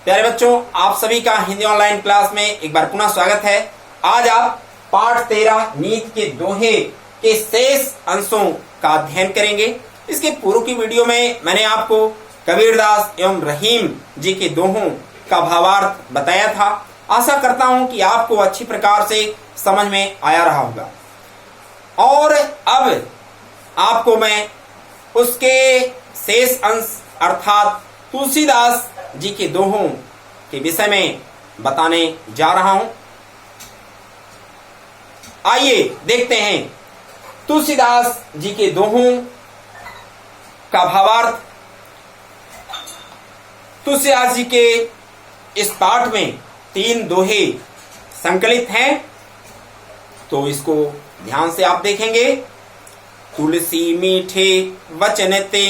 प्यारे बच्चों, आप सभी का हिंदी ऑनलाइन क्लास में एक बार पुनः स्वागत है। आज आप पाठ 13 नीति के दोहे के शेष अंशों का अध्ययन करेंगे। इसके पूर्व की वीडियो में मैंने आपको कबीरदास एवं रहीम जी के दोहों का भावार्थ बताया था। आशा करता हूं कि आपको अच्छी प्रकार से समझ में आया रहा होगा। और अब आपको मैं उसके शेष अंश अर्थात तुलसीदास जी के दोहों के विषय में बताने जा रहा हूं। आइए देखते हैं तुलसीदास जी के दोहों का भावार्थ। तुलसीदास जी के इस पाठ में 3 दोहे संकलित हैं, तो इसको ध्यान से आप देखेंगे। तुलसी मीठे वचन ते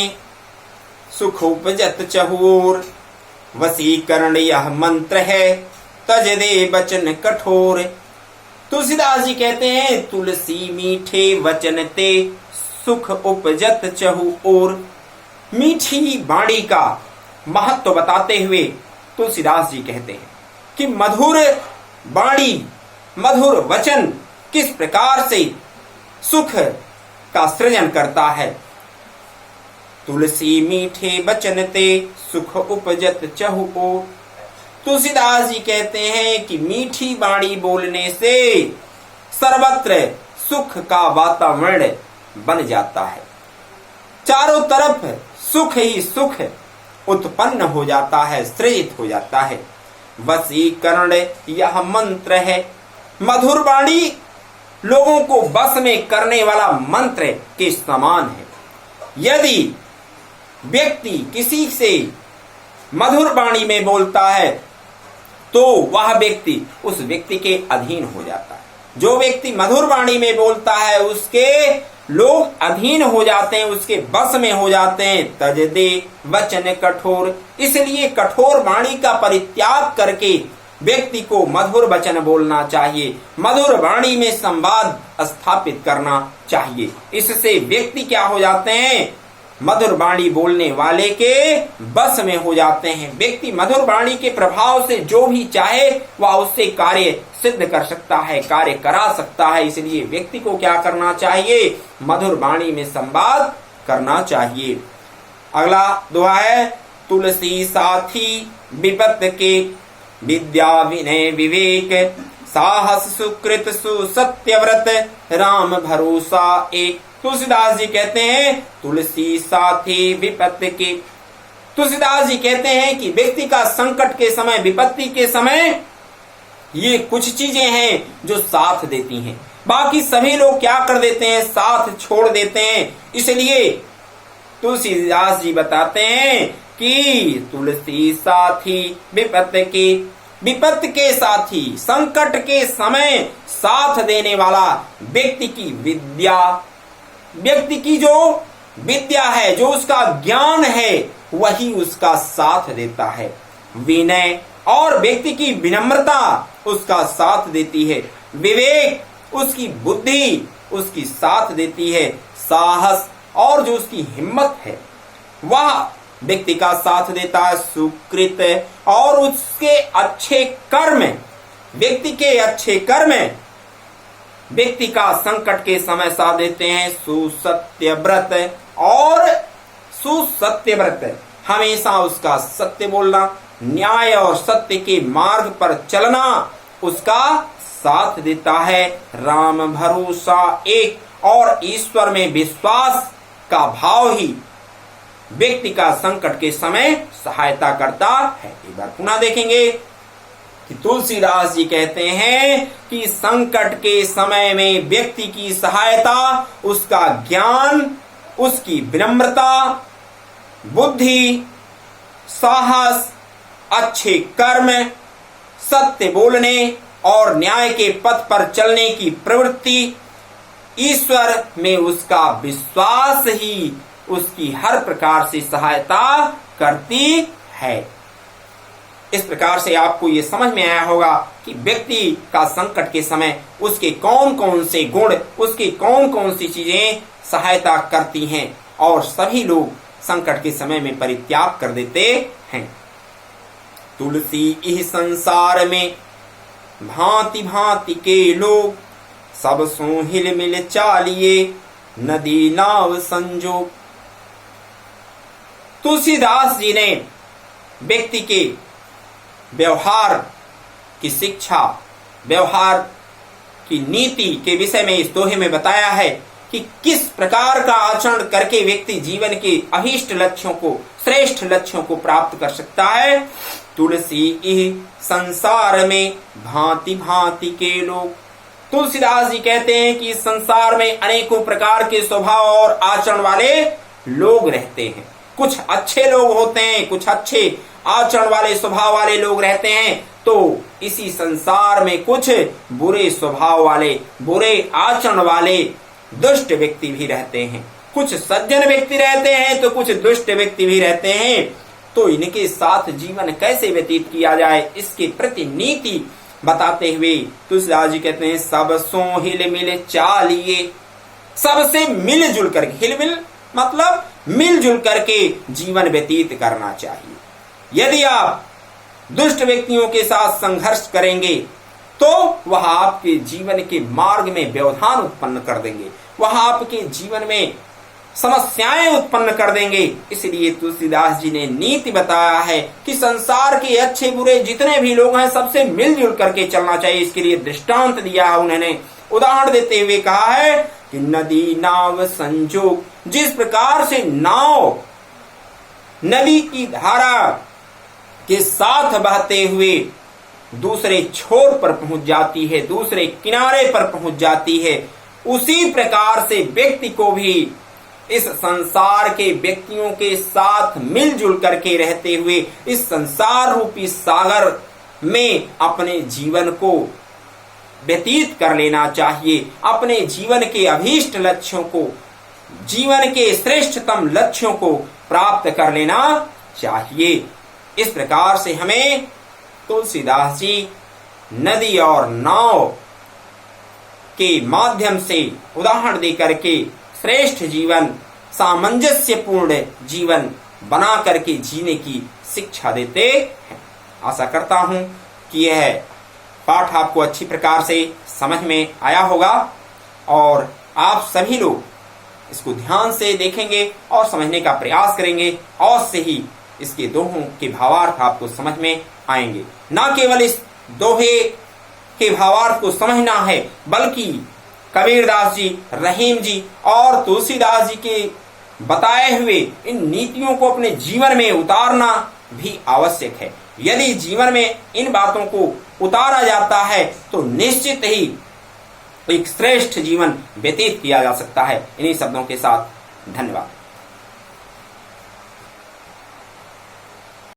सुख उपजत चहूर, वसीकरण यह मंत्र है तज दे वचन कठोर। तुलसीदास जी कहते हैं तुलसी मीठे वचन ते सुख उपजत चहूर। मीठी वाणी का महत्व बताते हुए तुलसीदास जी कहते हैं कि मधुर वाणी, मधुर वचन किस प्रकार से सुख का सृजन करता है। तुलसी मीठे वचन ते सुख उपजत चहूओर। तुलसीदास जी कहते हैं कि मीठी वाणी बोलने से सर्वत्र सुख का वातावरण बन जाता है। चारों तरफ सुख ही सुख उत्पन्न हो जाता है, सृजित हो जाता है। वसीकरण यह मंत्र है। मधुर वाणी लोगों को वश में करने वाला मंत्र के समान है। यदि व्यक्ति किसी से मधुर वाणी में बोलता है तो वह व्यक्ति उस व्यक्ति के अधीन हो जाता है। जो व्यक्ति मधुर वाणी में बोलता है उसके लोग अधीन हो जाते हैं, उसके वश में हो जाते हैं। तज दे वचन कठोर, इसलिए कठोर वाणी का परित्याग करके व्यक्ति को मधुर वचन बोलना चाहिए, मधुर वाणी में संवाद स्थापित करना चाहिए। इससे व्यक्ति क्या हो जाते हैं, मधुर वाणी बोलने वाले के बस में हो जाते हैं। व्यक्ति मधुर वाणी के प्रभाव से जो भी चाहे वह उससे कार्य सिद्ध कर सकता है, कार्य करा सकता है। इसलिए व्यक्ति को क्या करना चाहिए, मधुर वाणी में संवाद करना चाहिए। अगला दोहा है तुलसी साथी विपत के विद्या विनय विवेक, साहस सुकृत सुसत्यव्रत राम भरोसा एक। तुलसीदास जी कहते हैं तुलसी साथी विपत्ति के। तुलसीदास जी कहते हैं कि व्यक्ति का संकट के समय, विपत्ति के समय ये कुछ चीजें हैं जो साथ देती हैं। बाकी सभी लोग क्या कर देते हैं, साथ छोड़ देते हैं। इसलिए तुलसीदास जी बताते हैं कि तुलसी साथी विपत्ति के, विपत्ति के साथी, संकट के समय साथ देने वाला व्यक्ति की विद्या, व्यक्ति की जो विद्या है, जो उसका ज्ञान है, वही उसका साथ देता है। विनय और व्यक्ति की विनम्रता उसका साथ देती है। विवेक, उसकी बुद्धि उसकी साथ देती है। साहस और जो उसकी हिम्मत है वह व्यक्ति का साथ देता है। सुकृत और उसके अच्छे कर्म, व्यक्ति के अच्छे कर्म व्यक्ति का संकट के समय साथ देते हैं। सुसत्यव्रत और सुसत्यव्रत, हमेशा उसका सत्य बोलना, न्याय और सत्य के मार्ग पर चलना उसका साथ देता है। राम भरोसा एक, और ईश्वर में विश्वास का भाव ही व्यक्ति का संकट के समय सहायता करता है। एक बार पुनः देखेंगे कि तुलसीदास जी कहते हैं कि संकट के समय में व्यक्ति की सहायता उसका ज्ञान, उसकी विनम्रता, बुद्धि, साहस, अच्छे कर्म, सत्य बोलने और न्याय के पथ पर चलने की प्रवृत्ति, ईश्वर में उसका विश्वास ही उसकी हर प्रकार से सहायता करती है। इस प्रकार से आपको ये समझ में आया होगा कि व्यक्ति का संकट के समय उसके कौन कौन से गुण, उसकी कौन कौन सी चीजें सहायता करती हैं, और सभी लोग संकट के समय में परित्याग कर देते हैं। तुलसी इह संसार में भांति भांति के लोग, सब सो हिल मिल चालिए नदी नाव संजोग। तुलसीदास जी ने व्यक्ति के व्यवहार की शिक्षा, व्यवहार की नीति के विषय में इस दोहे में बताया है कि किस प्रकार का आचरण करके व्यक्ति जीवन के अभीष्ट लक्ष्यों को, श्रेष्ठ लक्ष्यों को प्राप्त कर सकता है। तुलसी इह संसार में भांति भांति के लोग। तुलसीदास जी कहते हैं कि इस संसार में अनेकों प्रकार के स्वभाव और आचरण वाले लोग रहते हैं। कुछ अच्छे लोग होते हैं, कुछ अच्छे आचरण वाले स्वभाव वाले लोग रहते हैं, तो इसी संसार में कुछ बुरे स्वभाव वाले, बुरे आचरण वाले दुष्ट व्यक्ति भी रहते हैं। कुछ सज्जन व्यक्ति रहते हैं तो कुछ दुष्ट व्यक्ति भी रहते हैं। तो इनके साथ जीवन कैसे व्यतीत किया जाए, इसके प्रति नीति बताते हुए तुलसीदास जी कहते हैं, सब सो हिल मिल चालिए। सबसे मिलजुल करके, हिल मिल मतलब मिलजुल करके जीवन व्यतीत करना चाहिए। यदि आप दुष्ट व्यक्तियों के साथ संघर्ष करेंगे तो वह आपके जीवन के मार्ग में व्यवधान उत्पन्न कर देंगे, वह आपके जीवन में समस्याएं उत्पन्न कर देंगे। इसलिए तुलसीदास जी ने नीति बताया है कि संसार के अच्छे बुरे जितने भी लोग हैं सबसे मिलजुल करके चलना चाहिए। इसके लिए दृष्टांत दिया है उन्होंने, उदाहरण देते हुए कहा है कि नदी नाव संजोग। जिस प्रकार से नाव नदी की धारा के साथ बहते हुए दूसरे छोर पर पहुंच जाती है, दूसरे किनारे पर पहुंच जाती है, उसी प्रकार से व्यक्ति को भी इस संसार के व्यक्तियों के साथ मिलजुल करके रहते हुए इस संसार रूपी सागर में अपने जीवन को व्यतीत कर लेना चाहिए। अपने जीवन के अभीष्ट लक्ष्यों को, जीवन के श्रेष्ठतम लक्ष्यों को प्राप्त कर लेना चाहिए। इस प्रकार से हमें तुलसीदास जी नदी और नाव के माध्यम से उदाहरण देकर के श्रेष्ठ जीवन, सामंजस्यपूर्ण जीवन बना करके जीने की शिक्षा देते हैं। आशा करता हूं कि यह पाठ आपको अच्छी प्रकार से समझ में आया होगा और आप सभी लोग इसको ध्यान से देखेंगे और समझने का प्रयास करेंगे और से ही इसके दोहों के भावार्थ आपको समझ में आएंगे। न केवल इस दोहे के भावार्थ को समझना है बल्कि कबीरदास जी, रहीम जी और तुलसीदास जी के बताए हुए इन नीतियों को अपने जीवन में उतारना भी आवश्यक है। यदि जीवन में इन बातों को उतारा जाता है तो निश्चित ही एक श्रेष्ठ जीवन व्यतीत किया जा सकता है। इन्हीं शब्दों के साथ धन्यवाद।